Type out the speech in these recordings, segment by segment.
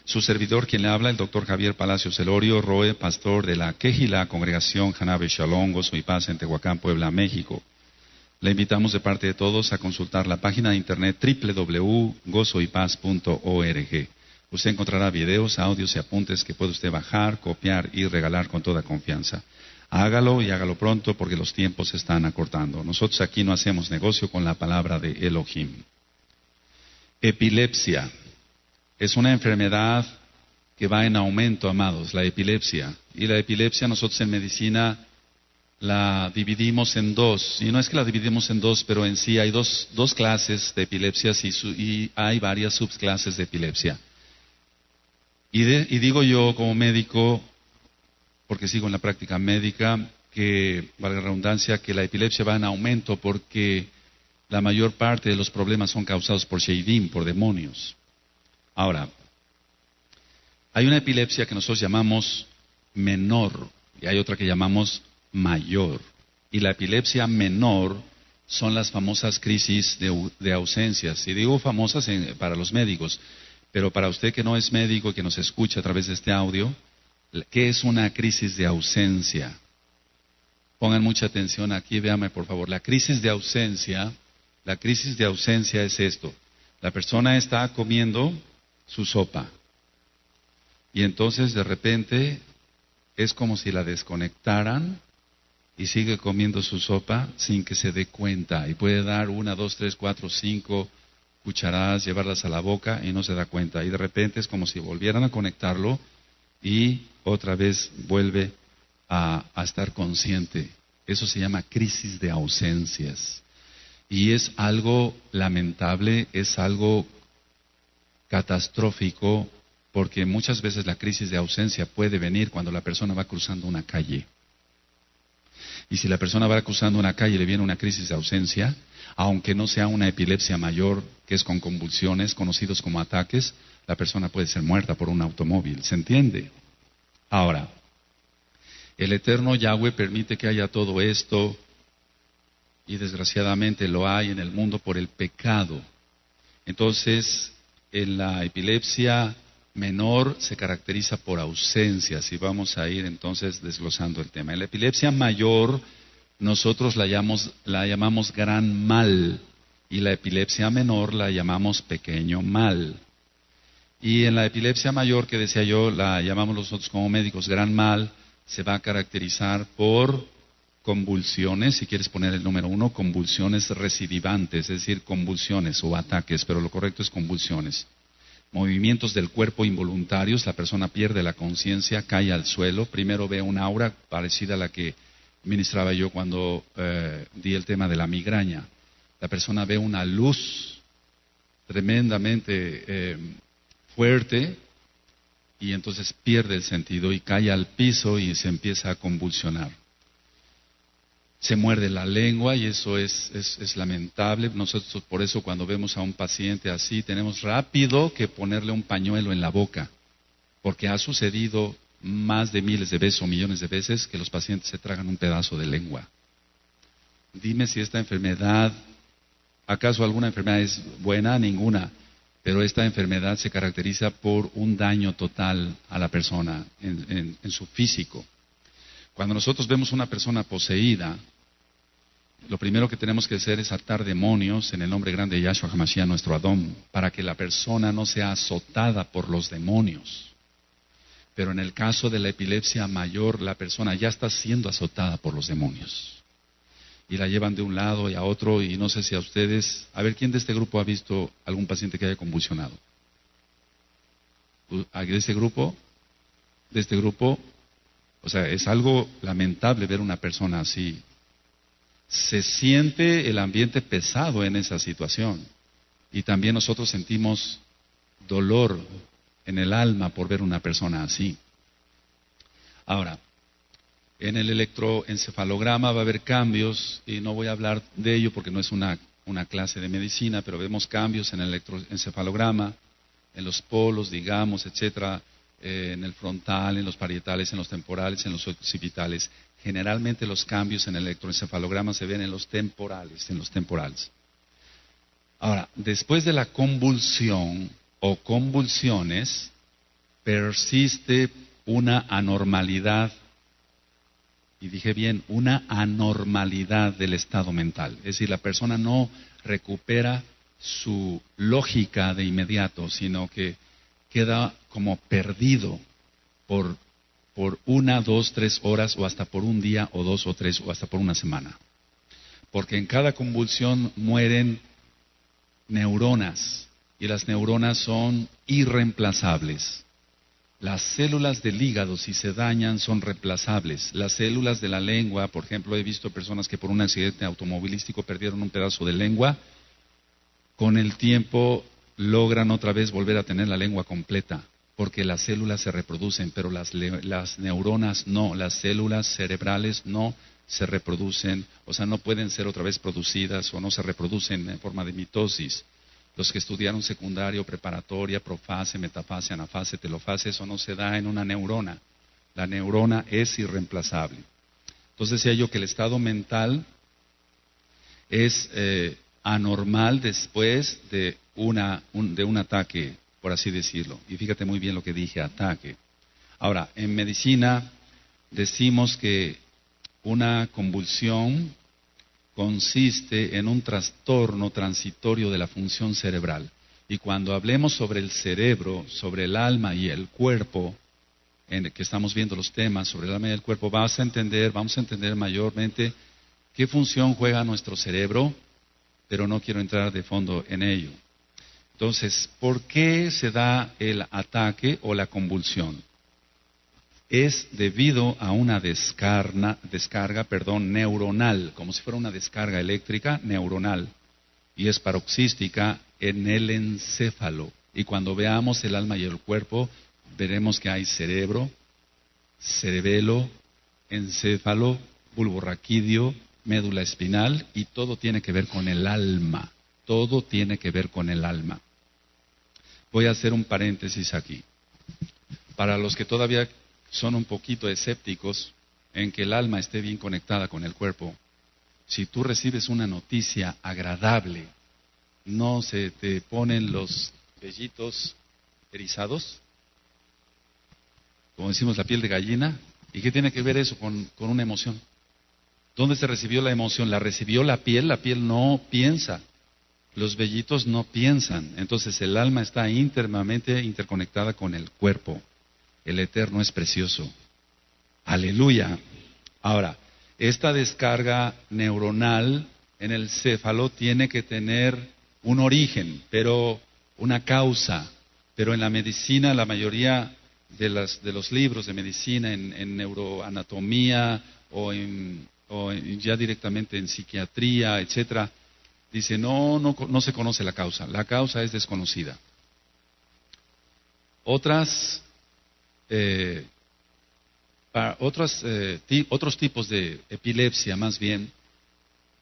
Su servidor, quien le habla, el doctor Javier Palacios Elorio, Roe, pastor de la Quejilá, Congregación Janabe Shalom, Gozo y Paz en Tehuacán, Puebla, México. Le invitamos de parte de todos a consultar la página de internet www.gozoypaz.org. Usted encontrará videos, audios y apuntes que puede usted bajar, copiar y regalar con toda confianza. Hágalo y hágalo pronto porque los tiempos se están acortando. Nosotros aquí no hacemos negocio con la palabra de Elohim. Epilepsia. Es una enfermedad que va en aumento, amados, la epilepsia. Y la epilepsia nosotros en medicina la dividimos en dos. Y no es que la dividimos en dos, pero en sí hay dos clases de epilepsias y hay varias subclases de epilepsia. Y digo yo como médico, porque sigo en la práctica médica, que, valga la redundancia, que la epilepsia va en aumento porque la mayor parte de los problemas son causados por sheidim, por demonios. Ahora, hay una epilepsia que nosotros llamamos menor y hay otra que llamamos mayor. Y la epilepsia menor son las famosas crisis de ausencias. Y digo famosas para los médicos, pero para usted que no es médico y que nos escucha a través de este audio, ¿qué es una crisis de ausencia? Pongan mucha atención aquí, véanme por favor. La crisis de ausencia es esto. La persona está comiendo su sopa y entonces de repente es como si la desconectaran y sigue comiendo su sopa sin que se dé cuenta y puede dar 1, 2, 3, 4, 5 cucharadas, llevarlas a la boca y no se da cuenta y de repente es como si volvieran a conectarlo y otra vez vuelve a estar consciente. Eso se llama crisis de ausencias. Y es algo lamentable, es algo catastrófico, porque muchas veces la crisis de ausencia puede venir cuando la persona va cruzando una calle. Y si la persona va cruzando una calle y le viene una crisis de ausencia, aunque no sea una epilepsia mayor, que es con convulsiones, conocidos como ataques, la persona puede ser muerta por un automóvil. ¿Se entiende? Ahora, el eterno Yahweh permite que haya todo esto, y desgraciadamente lo hay en el mundo por el pecado. Entonces, en la epilepsia menor se caracteriza por ausencias, y vamos a ir entonces desglosando el tema. En la epilepsia mayor, nosotros la llamamos gran mal, y la epilepsia menor la llamamos pequeño mal. Y en la epilepsia mayor, que decía yo, la llamamos nosotros como médicos gran mal, se va a caracterizar por convulsiones, si quieres poner el número 1, convulsiones recidivantes, es decir, convulsiones o ataques, pero lo correcto es convulsiones. Movimientos del cuerpo involuntarios, la persona pierde la conciencia, cae al suelo, primero ve un aura parecida a la que ministraba yo cuando di el tema de la migraña. La persona ve una luz tremendamente fuerte y entonces pierde el sentido y cae al piso y se empieza a convulsionar. Se muerde la lengua y eso es lamentable. Nosotros por eso cuando vemos a un paciente así tenemos rápido que ponerle un pañuelo en la boca, porque ha sucedido más de miles de veces o millones de veces que los pacientes se tragan un pedazo de lengua. Dime si esta enfermedad, ¿acaso alguna enfermedad es buena? Ninguna, pero esta enfermedad se caracteriza por un daño total a la persona en su físico. Cuando nosotros vemos una persona poseída, lo primero que tenemos que hacer es atar demonios en el nombre grande de Yahshua HaMashiach, nuestro Adón, para que la persona no sea azotada por los demonios. Pero en el caso de la epilepsia mayor, la persona ya está siendo azotada por los demonios. Y la llevan de un lado y a otro, y no sé si a ustedes... A ver, ¿quién de este grupo ha visto algún paciente que haya convulsionado? ¿De este grupo? ¿De este grupo? O sea, es algo lamentable ver una persona así. Se siente el ambiente pesado en esa situación. Y también nosotros sentimos dolor en el alma por ver una persona así. Ahora, en el electroencefalograma va a haber cambios, y no voy a hablar de ello porque no es una clase de medicina, pero vemos cambios en el electroencefalograma, en los polos, digamos, etcétera, en el frontal, en los parietales, en los temporales, en los occipitales. Generalmente los cambios en el electroencefalograma se ven en los temporales, Ahora, después de la convulsión o convulsiones, persiste una anormalidad, y dije bien, una anormalidad del estado mental. Es decir, la persona no recupera su lógica de inmediato, sino que queda como perdido por 1, 2, 3 horas, o hasta por un día, o 2 o 3, o hasta por una semana. Porque en cada convulsión mueren neuronas, y las neuronas son irreemplazables. Las células del hígado, si se dañan, son reemplazables. Las células de la lengua, por ejemplo, he visto personas que por un accidente automovilístico perdieron un pedazo de lengua. Con el tiempo logran otra vez volver a tener la lengua completa, porque las células se reproducen, pero las neuronas no, las células cerebrales no se reproducen, o sea, no pueden ser otra vez producidas o no se reproducen en forma de mitosis. Los que estudiaron secundario, preparatoria, profase, metafase, anafase, telofase, eso no se da en una neurona. La neurona es irreemplazable. Entonces decía yo que el estado mental es anormal después de un ataque, por así decirlo. Y fíjate muy bien lo que dije, ataque. Ahora, en medicina decimos que una convulsión consiste en un trastorno transitorio de la función cerebral. Y cuando hablemos sobre el cerebro, sobre el alma y el cuerpo, en el que estamos viendo los temas sobre el alma y el cuerpo, vamos a entender mayormente qué función juega nuestro cerebro, pero no quiero entrar de fondo en ello. Entonces, ¿por qué se da el ataque o la convulsión? Es debido a una descarga, neuronal, como si fuera una descarga eléctrica neuronal, y es paroxística en el encéfalo. Y cuando veamos el alma y el cuerpo, veremos que hay cerebro, cerebelo, encéfalo, bulbo raquídeo, médula espinal, y todo tiene que ver con el alma. Todo tiene que ver con el alma. Voy a hacer un paréntesis aquí. Para los que todavía son un poquito escépticos en que el alma esté bien conectada con el cuerpo, si tú recibes una noticia agradable, ¿no se te ponen los vellitos erizados? Como decimos, la piel de gallina. ¿Y qué tiene que ver eso con una emoción? ¿Dónde se recibió la emoción? La recibió la piel no piensa. Los vellitos no piensan. Entonces el alma está íntimamente interconectada con el cuerpo. El Eterno es precioso. Aleluya. Ahora, esta descarga neuronal en el céfalo tiene que tener un origen, pero una causa. Pero en la medicina, la mayoría de los libros de medicina, en neuroanatomía o ya directamente en psiquiatría, etcétera, dice no se conoce la causa. La causa es desconocida. Otros tipos de epilepsia, más bien,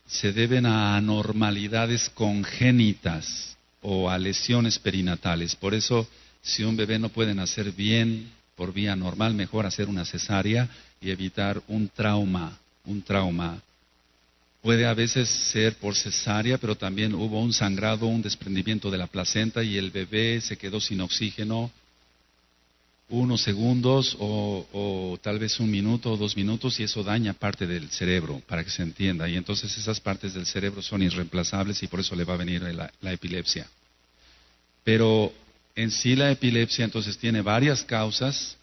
se deben a anormalidades congénitas o a lesiones perinatales. Por eso, si un bebé no puede nacer bien por vía normal, mejor hacer una cesárea y evitar un trauma. Puede a veces ser por cesárea, pero también hubo un sangrado, un desprendimiento de la placenta y el bebé se quedó sin oxígeno unos segundos o tal vez 1 minuto o 2 minutos, y eso daña parte del cerebro, para que se entienda. Y entonces esas partes del cerebro son irreemplazables y por eso le va a venir la epilepsia. Pero en sí la epilepsia entonces tiene varias causas.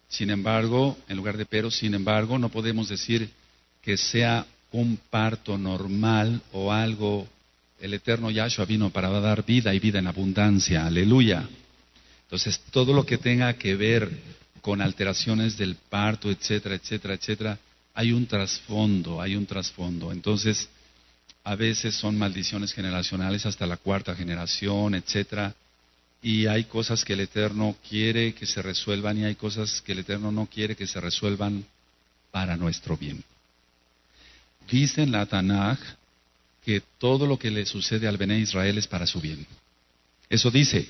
Sin embargo, en lugar de pero, sin embargo, no podemos decir que sea un parto normal o algo. El eterno Yahshua vino para dar vida y vida en abundancia. Aleluya. Entonces, todo lo que tenga que ver con alteraciones del parto, etcétera, etcétera, etcétera, hay un trasfondo. Entonces, a veces son maldiciones generacionales hasta la 4ª generación, etcétera. Y hay cosas que el Eterno quiere que se resuelvan y hay cosas que el Eterno no quiere que se resuelvan para nuestro bien. Dice en la Tanaj que todo lo que le sucede al Bené Israel es para su bien. Eso dice.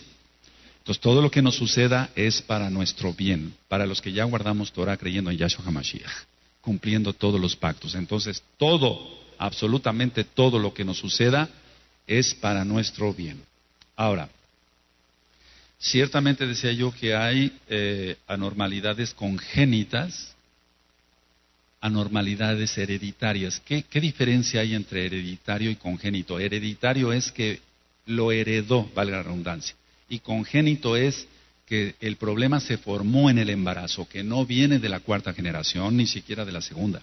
Entonces, todo lo que nos suceda es para nuestro bien, para los que ya guardamos Torah creyendo en Yahshua HaMashiach, cumpliendo todos los pactos. Entonces, absolutamente todo lo que nos suceda es para nuestro bien. Ahora, Ciertamente decía yo que hay anormalidades congénitas, anormalidades hereditarias. ¿Qué diferencia hay entre hereditario y congénito? Hereditario es que lo heredó, valga la redundancia, y congénito es que el problema se formó en el embarazo, que no viene de la cuarta generación, ni siquiera de la segunda,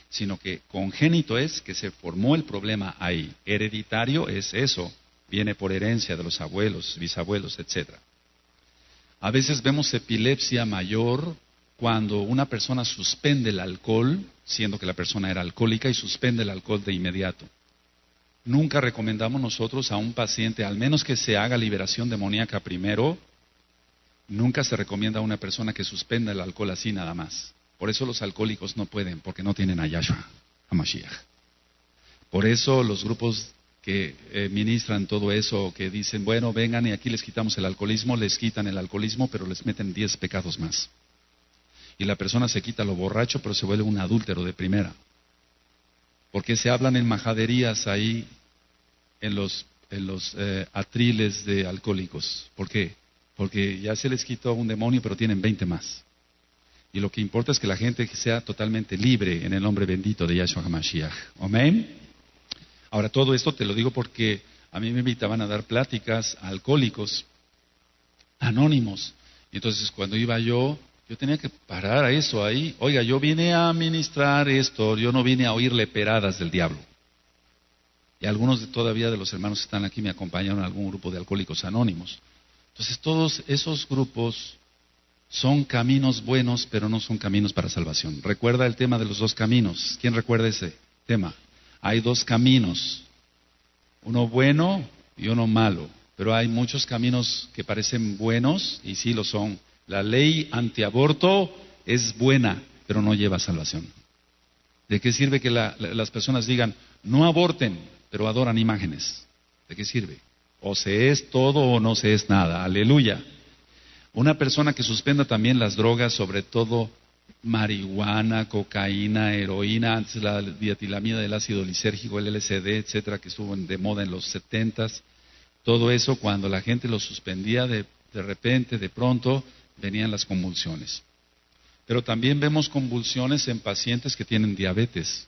sino que congénito es que se formó el problema ahí. Hereditario es eso, viene por herencia de los abuelos, bisabuelos, etc. A veces vemos epilepsia mayor cuando una persona suspende el alcohol, siendo que la persona era alcohólica, y suspende el alcohol de inmediato. Nunca recomendamos nosotros a un paciente, al menos que se haga liberación demoníaca primero, nunca se recomienda a una persona que suspenda el alcohol así nada más. Por eso los alcohólicos no pueden, porque no tienen a Yahshua, a Mashiach. Por eso los grupos que ministran todo eso, que dicen, bueno, vengan y aquí les quitamos el alcoholismo, les quitan el alcoholismo, pero les meten 10 pecados más. Y la persona se quita lo borracho, pero se vuelve un adúltero de primera. Porque se hablan en majaderías ahí, en los atriles de alcohólicos. ¿Por qué? Porque ya se les quitó un demonio, pero tienen 20 más. Y lo que importa es que la gente sea totalmente libre en el nombre bendito de Yahshua HaMashiach. Amén. Ahora, todo esto te lo digo porque a mí me invitaban a dar pláticas a alcohólicos anónimos. Y entonces cuando iba yo tenía que parar a eso ahí. Oiga, yo vine a ministrar esto, yo no vine a oír leperadas del diablo. Y algunos todavía de los hermanos que están aquí me acompañaron a algún grupo de alcohólicos anónimos. Entonces todos esos grupos son caminos buenos, pero no son caminos para salvación. Recuerda el tema de los dos caminos. ¿Quién recuerda ese tema? Hay dos caminos, uno bueno y uno malo. Pero hay muchos caminos que parecen buenos y sí lo son. La ley antiaborto es buena, pero no lleva a salvación. ¿De qué sirve que las personas digan, no aborten, pero adoran imágenes? ¿De qué sirve? O se es todo o no se es nada. Aleluya. Una persona que suspenda también las drogas, sobre todo marihuana, cocaína, heroína, antes la dietilamida del ácido lisérgico, el LSD, etcétera, que estuvo de moda en los 70s. Todo eso, cuando la gente lo suspendía de repente, de pronto, venían las convulsiones. Pero también vemos convulsiones en pacientes que tienen diabetes.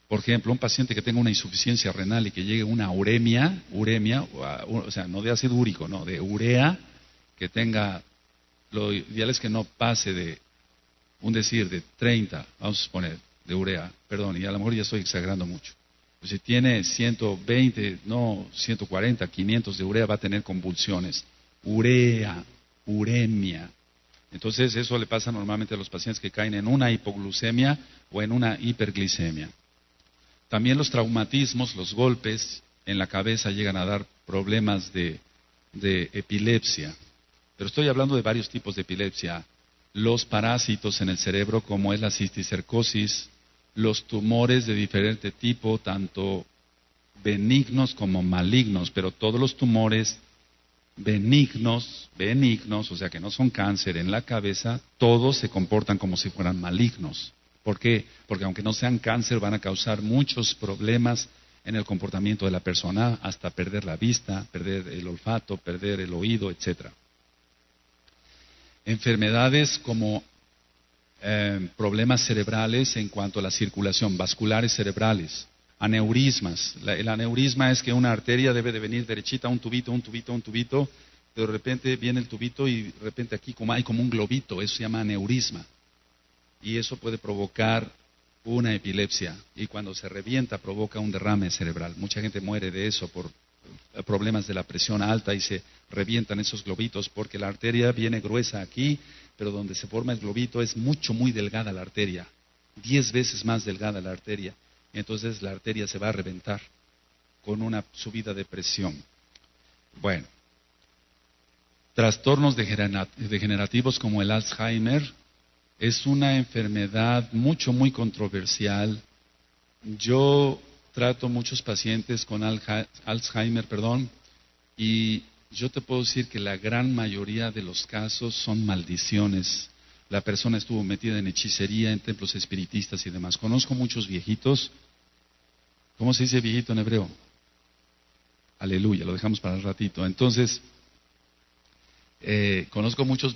Por ejemplo, un paciente que tenga una insuficiencia renal y que llegue una uremia, o sea, no de ácido úrico, no, de urea, que tenga, lo ideal es que no pase de, de 30, vamos a suponer, de urea, perdón, y a lo mejor ya estoy exagerando mucho. Pues si tiene 120, no, 140, 500 de urea, va a tener convulsiones. Uremia. Entonces eso le pasa normalmente a los pacientes que caen en una hipoglucemia o en una hiperglicemia. También los traumatismos, los golpes en la cabeza llegan a dar problemas de epilepsia. Pero estoy hablando de varios tipos de epilepsia. Los parásitos en el cerebro, como es la cisticercosis, los tumores de diferente tipo, tanto benignos como malignos, pero todos los tumores benignos, o sea que no son cáncer en la cabeza, todos se comportan como si fueran malignos. ¿Por qué? Porque aunque no sean cáncer, van a causar muchos problemas en el comportamiento de la persona, hasta perder la vista, perder el olfato, perder el oído, etcétera. Enfermedades como problemas cerebrales en cuanto a la circulación, vasculares cerebrales, aneurismas. El aneurisma es que una arteria debe de venir derechita, un tubito, pero de repente viene el tubito y de repente aquí hay como un globito, eso se llama aneurisma. Y eso puede provocar una epilepsia, y cuando se revienta provoca un derrame cerebral. Mucha gente muere de eso por problemas de la presión alta y se revientan esos globitos porque la arteria viene gruesa aquí, pero donde se forma el globito es muy delgada la arteria, 10 veces más delgada la arteria. Entonces la arteria se va a reventar con una subida de presión. Bueno, trastornos degenerativos como el Alzheimer es una enfermedad muy controversial. Yo trato muchos pacientes con Alzheimer, y yo te puedo decir que la gran mayoría de los casos son maldiciones. La persona estuvo metida en hechicería, en templos espiritistas y demás. Conozco muchos viejitos. ¿Cómo se dice viejito en hebreo? Aleluya, lo dejamos para el ratito. Entonces, conozco muchos